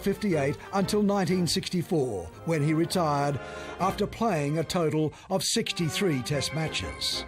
58 until 1964, when he retired after playing a total of 63 Test matches.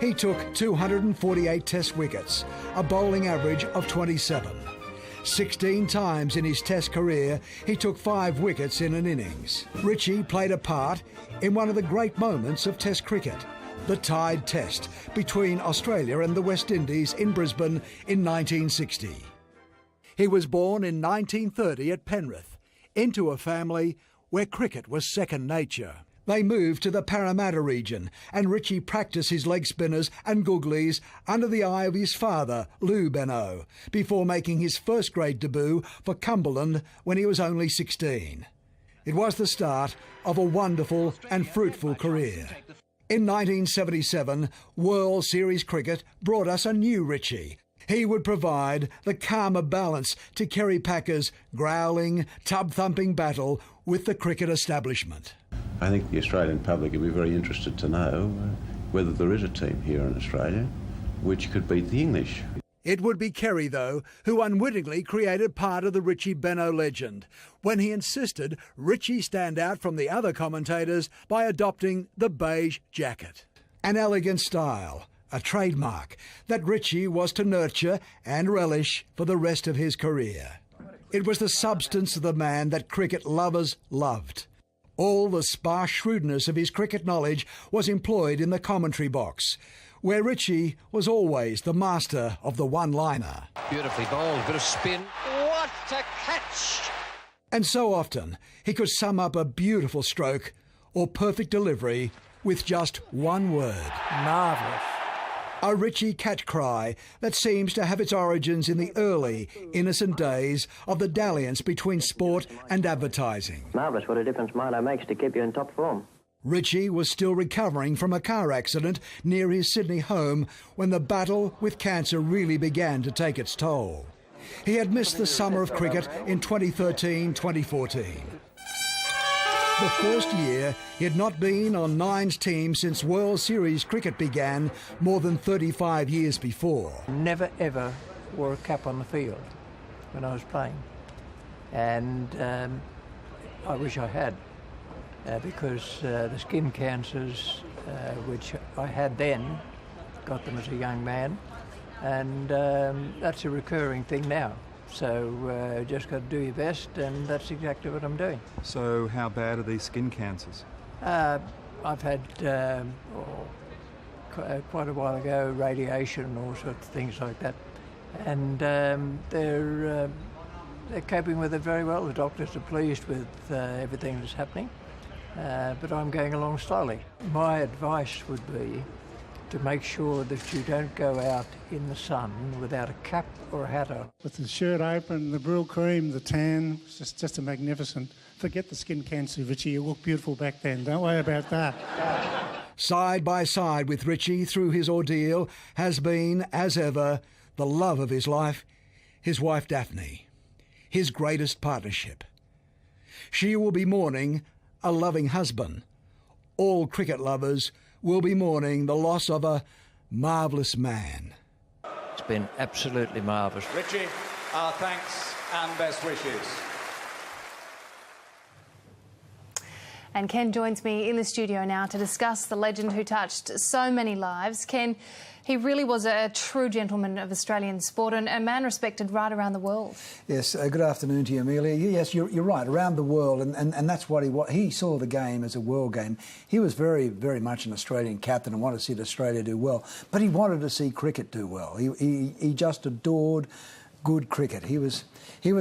He took 248 Test wickets, a bowling average of 27. 16 times in his Test career, he took 5 wickets in an innings. Richie played a part in one of the great moments of Test cricket, the tied Test between Australia and the West Indies in Brisbane in 1960. He was born in 1930 at Penrith, into a family where cricket was second nature. They moved to the Parramatta region, and Richie practiced his leg spinners and googlies under the eye of his father, Richie Benaud, before making his first grade debut for Cumberland when he was only 16. It was the start of a wonderful and fruitful career. In 1977, World Series cricket brought us a new Richie. He would provide the calmer balance to Kerry Packer's growling, tub-thumping battle with the cricket establishment. I think the Australian public would be very interested to know whether there is a team here in Australia which could beat the English. It would be Kerry, though, who unwittingly created part of the Richie Benaud legend when he insisted Richie stand out from the other commentators by adopting the beige jacket. An elegant style, a trademark that Richie was to nurture and relish for the rest of his career. It was the substance of the man that cricket lovers loved. All the sparse shrewdness of his cricket knowledge was employed in the commentary box, where Richie was always the master of the one-liner. Beautifully bowled, bit of spin. What a catch! And so often he could sum up a beautiful stroke or perfect delivery with just one word. Marvellous. A Richie catch cry that seems to have its origins in the early, innocent days of the dalliance between sport and advertising. Marvellous what a difference Milo makes to keep you in top form. Richie was still recovering from a car accident near his Sydney home when the battle with cancer really began to take its toll. He had missed the summer of cricket in 2013-2014. The first year, he had not been on Nine's team since World Series cricket began more than 35 years before. Never ever wore a cap on the field when I was playing. And I wish I had, because the skin cancers, which I had then, got them as a young man, and that's a recurring thing now. So just got to do your best, and that's exactly what I'm doing. So how bad are these skin cancers? I've had, quite a while ago, radiation, all sorts of things like that. And they're coping with it very well. The doctors are pleased with everything that's happening, but I'm going along slowly. My advice would be to make sure that you don't go out in the sun without a cap or a hat on. With the shirt open, the Brill cream, the tan, it's just a magnificent. Forget the skin cancer, Richie, you look beautiful back then. Don't worry about that. Side by side with Richie through his ordeal has been, as ever, the love of his life, his wife Daphne, his greatest partnership. She will be mourning a loving husband. All cricket lovers will be mourning the loss of a marvellous man. It's been absolutely marvellous. Richie, our thanks and best wishes. And Ken joins me in the studio now to discuss the legend who touched so many lives. Ken, he really was a true gentleman of Australian sport and a man respected right around the world. Yes, good afternoon to you, Amelia. Yes, you're right, around the world, and that's what he saw the game as a world game. He was very, very much an Australian captain and wanted to see Australia do well, but he wanted to see cricket do well. He just adored good cricket. He was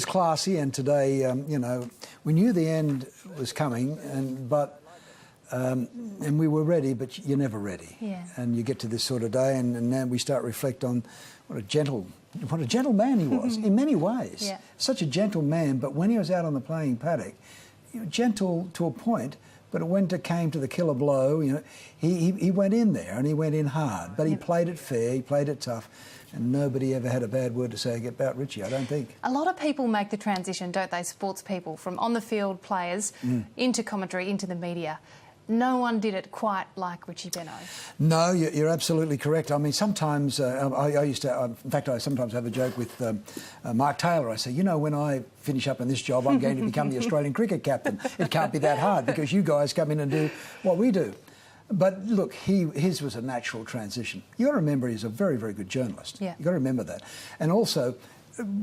classy, and today, you know, we knew the end was coming, and we were ready, but you're never ready. Yeah. And you get to this sort of day, and now we start to reflect on what a gentle man he was in many ways. Yeah. Such a gentle man, but when he was out on the playing paddock, gentle to a point, but when it came to the killer blow, you know, he went in there and he went in hard, but he played it fair, he played it tough. And nobody ever had a bad word to say about Richie, I don't think. A lot of people make the transition, don't they, sports people, from on-the-field players into commentary, into the media. no one did it quite like Richie Benaud. No, you're absolutely correct. I mean, sometimes I used to, in fact, I sometimes have a joke with Mark Taylor. I say, you know, when I finish up in this job, I'm going to become the Australian cricket captain. It can't be that hard because you guys come in and do what we do. But look, his was a natural transition. You've got to remember he's a very, very good journalist. Yeah. You've got to remember that. And also,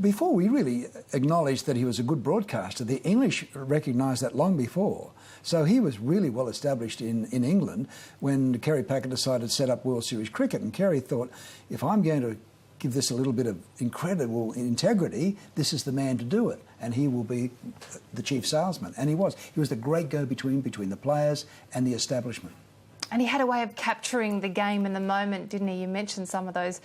before we really acknowledged that he was a good broadcaster, the English recognised that long before. So he was really well established in England when Kerry Packer decided to set up World Series cricket. And Kerry thought, if I'm going to give this a little bit of incredible integrity, this is the man to do it. And he will be the chief salesman. And he was. He was the great go-between between the players and the establishment. And he had a way of capturing the game in the moment, didn't he? You mentioned some of those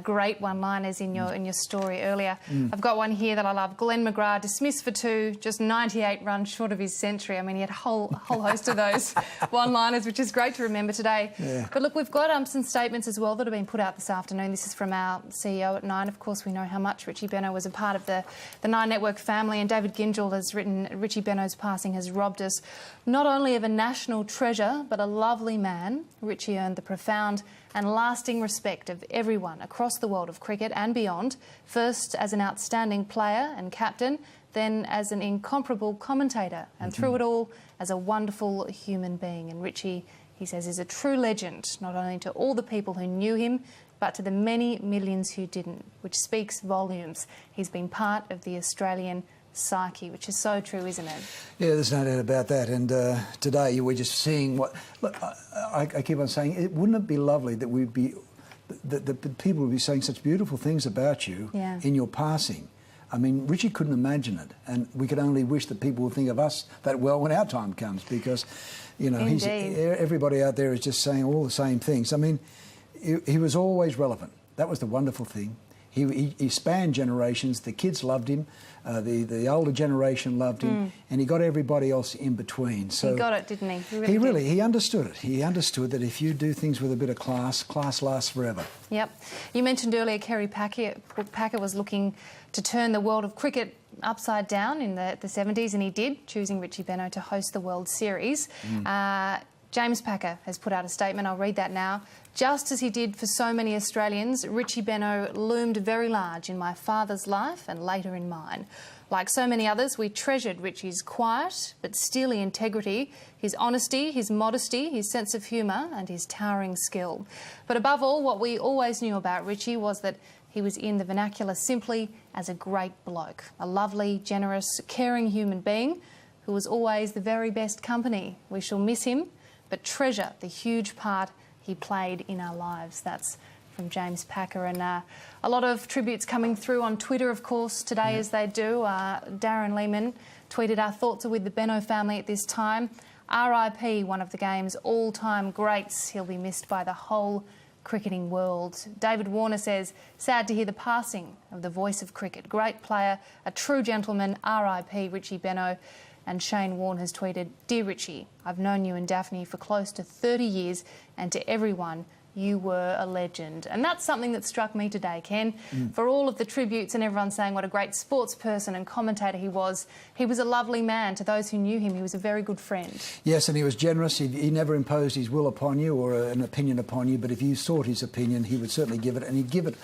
great one-liners in your story earlier. I've got one here that I love. Glenn McGrath, dismissed for 2, just 98 runs short of his century. I mean, he had a whole host of those one-liners, which is great to remember today. Yeah. But look, we've got some statements as well that have been put out this afternoon. This is from our CEO at Nine. Of course, we know how much Richie Benaud was a part of the Nine Network family, and David Gingell has written, Richie Benaud's passing has robbed us not only of a national treasure, but a lovely man. Richie earned the profound and lasting respect of everyone across the world of cricket and beyond, first as an outstanding player and captain, then as an incomparable commentator, and through it all as a wonderful human being. And Richie, he says, is a true legend, not only to all the people who knew him, but to the many millions who didn't, which speaks volumes. He's been part of the Australian psyche, which is so true, isn't it? Yeah, there's no doubt about that. And today we're just seeing what... Look, I keep on saying, wouldn't it be lovely that we'd be... that people would be saying such beautiful things about you in your passing? I mean, Richie couldn't imagine it, and we could only wish that people would think of us that well when our time comes, because, you know, everybody out there is just saying all the same things. I mean, he was always relevant. That was the wonderful thing. He spanned generations. The kids loved him. The older generation loved him, and he got everybody else in between. So he got it, didn't he? He understood it. He understood that if you do things with a bit of class, class lasts forever. Yep. You mentioned earlier Kerry Packer. Packer was looking to turn the world of cricket upside down in the 70s, and he did, choosing Richie Benaud to host the World Series. James Packer has put out a statement. I'll read that now. Just as he did for so many Australians, Richie Benaud loomed very large in my father's life and later in mine. Like so many others, we treasured Richie's quiet but steely integrity, his honesty, his modesty, his sense of humour and his towering skill. But above all, what we always knew about Richie was that he was in the vernacular simply as a great bloke, a lovely, generous, caring human being who was always the very best company. We shall miss him, but treasure the huge part he played in our lives. That's from James Packer. And a lot of tributes coming through on Twitter, of course, today as they do. Darren Lehman tweeted, our thoughts are with the Benaud family at this time. RIP, one of the game's all-time greats. He'll be missed by the whole cricketing world. David Warner says, sad to hear the passing of the voice of cricket. Great player, a true gentleman, RIP Richie Benaud. And Shane Warne has tweeted, Dear Richie, I've known you and Daphne for close to 30 years, and to everyone, you were a legend. And that's something that struck me today, Ken. For all of the tributes and everyone saying what a great sports person and commentator he was a lovely man. To those who knew him, he was a very good friend. Yes, and he was generous. He never imposed his will upon you or an opinion upon you, but if you sought his opinion, he would certainly give it, and he'd give it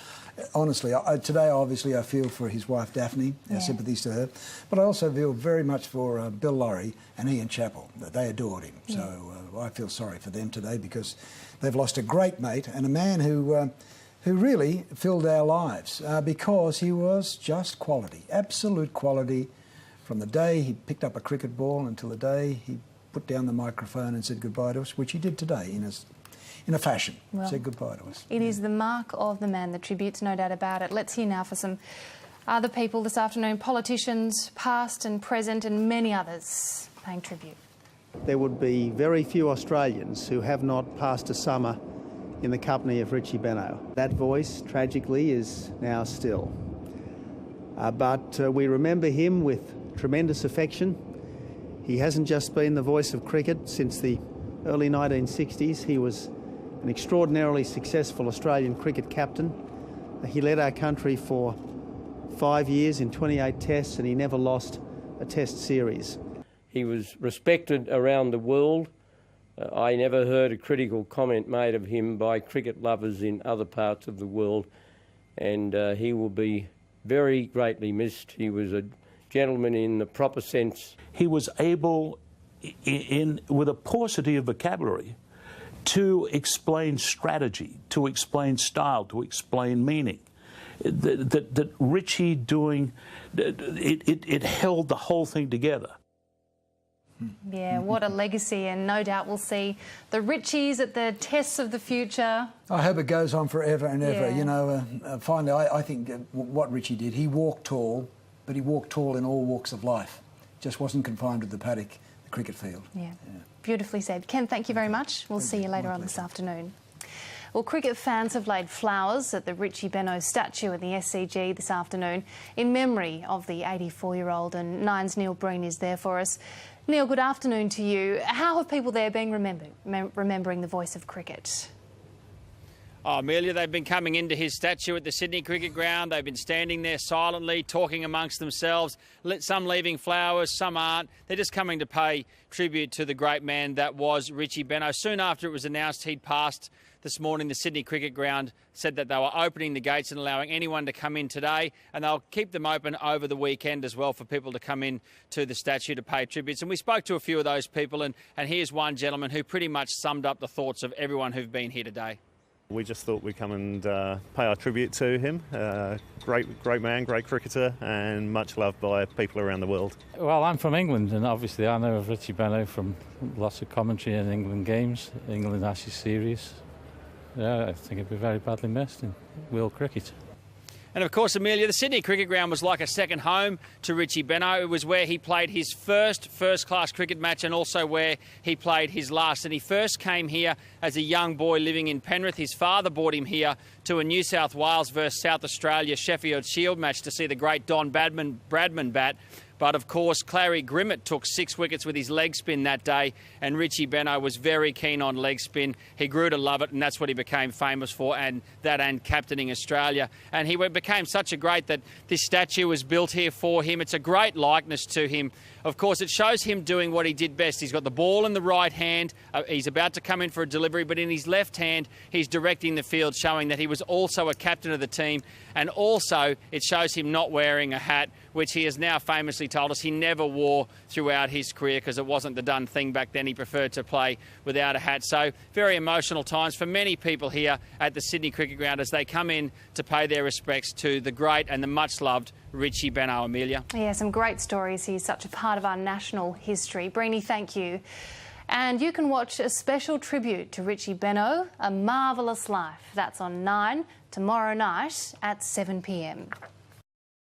honestly. Today, obviously, I feel for his wife, Daphne, our sympathies to her, but I also feel very much for Bill Laurie and Ian Chappell. They adored him, so I feel sorry for them today because they've lost a great mate and a man who really filled our lives because he was just quality, absolute quality, from the day he picked up a cricket ball until the day he put down the microphone and said goodbye to us, which he did today in a fashion. Well, said goodbye to us. It is the mark of the man, the tributes, no doubt about it. Let's hear now for some other people this afternoon, politicians, past and present, and many others paying tribute. There would be very few Australians who have not passed a summer in the company of Richie Benaud. That voice, tragically, is now still. But we remember him with tremendous affection. He hasn't just been the voice of cricket since the early 1960s. He was an extraordinarily successful Australian cricket captain. He led our country for 5 years in 28 tests, and he never lost a test series. He was respected around the world I never heard a critical comment made of him by cricket lovers in other parts of the world, and he will be very greatly missed. He was a gentleman in the proper sense. He was able, with a paucity of vocabulary, to explain strategy, to explain style, to explain meaning. That Richie doing, it held the whole thing together. Yeah, what a legacy, and no doubt we'll see the Richies at the tests of the future. I hope it goes on forever and ever. Yeah. You know, finally, I think what Richie did, he walked tall, but he walked tall in all walks of life. Just wasn't confined to the paddock, the cricket field. Yeah, beautifully said. Ken, thank you very much. We'll see you later on this afternoon. Well, cricket fans have laid flowers at the Richie Benaud statue in the SCG this afternoon in memory of the 84-year-old, and Nine's Neil Breen is there for us. Neil, good afternoon to you. How have people there been remembering the voice of cricket? Oh, Amelia, they've been coming into his statue at the Sydney Cricket Ground. They've been standing there silently, talking amongst themselves, some leaving flowers, some aren't. They're just coming to pay tribute to the great man that was Richie Benaud. Soon after it was announced he'd passed this morning, the Sydney Cricket Ground said that they were opening the gates and allowing anyone to come in today, and they'll keep them open over the weekend as well for people to come in to the statue to pay tributes. And we spoke to a few of those people, and here's one gentleman who pretty much summed up the thoughts of everyone who've been here today. We just thought we'd come and pay our tribute to him. Great man, great cricketer, and much loved by people around the world. Well, I'm from England, and obviously I know of Richie Benaud from lots of commentary in England games, England Ashes series. Yeah, I think he'd be very badly missed in world cricket. And of course, Amelia, the Sydney Cricket Ground was like a second home to Richie Benaud. It was where he played his first-class cricket match, and also where he played his last. And he first came here as a young boy living in Penrith. His father brought him here to a New South Wales versus South Australia Sheffield Shield match to see the great Don Bradman bat. But of course, Clary Grimmett took 6 wickets with his leg spin that day, and Richie Benaud was very keen on leg spin. He grew to love it, and that's what he became famous for, and captaining Australia. And he became such a great that this statue was built here for him. It's a great likeness to him. Of course, it shows him doing what he did best. He's got the ball in the right hand. He's about to come in for a delivery, but in his left hand, he's directing the field, showing that he was also a captain of the team. And also, it shows him not wearing a hat, which he has now famously told us he never wore throughout his career because it wasn't the done thing back then. He preferred to play without a hat. So very emotional times for many people here at the Sydney Cricket Ground as they come in to pay their respects to the great and the much-loved Richie Benaud. Amelia. Yeah, some great stories. He's such a part of our national history. Breeny, thank you. And you can watch a special tribute to Richie Benaud, A Marvellous Life. That's on 9 tomorrow night at 7 p.m.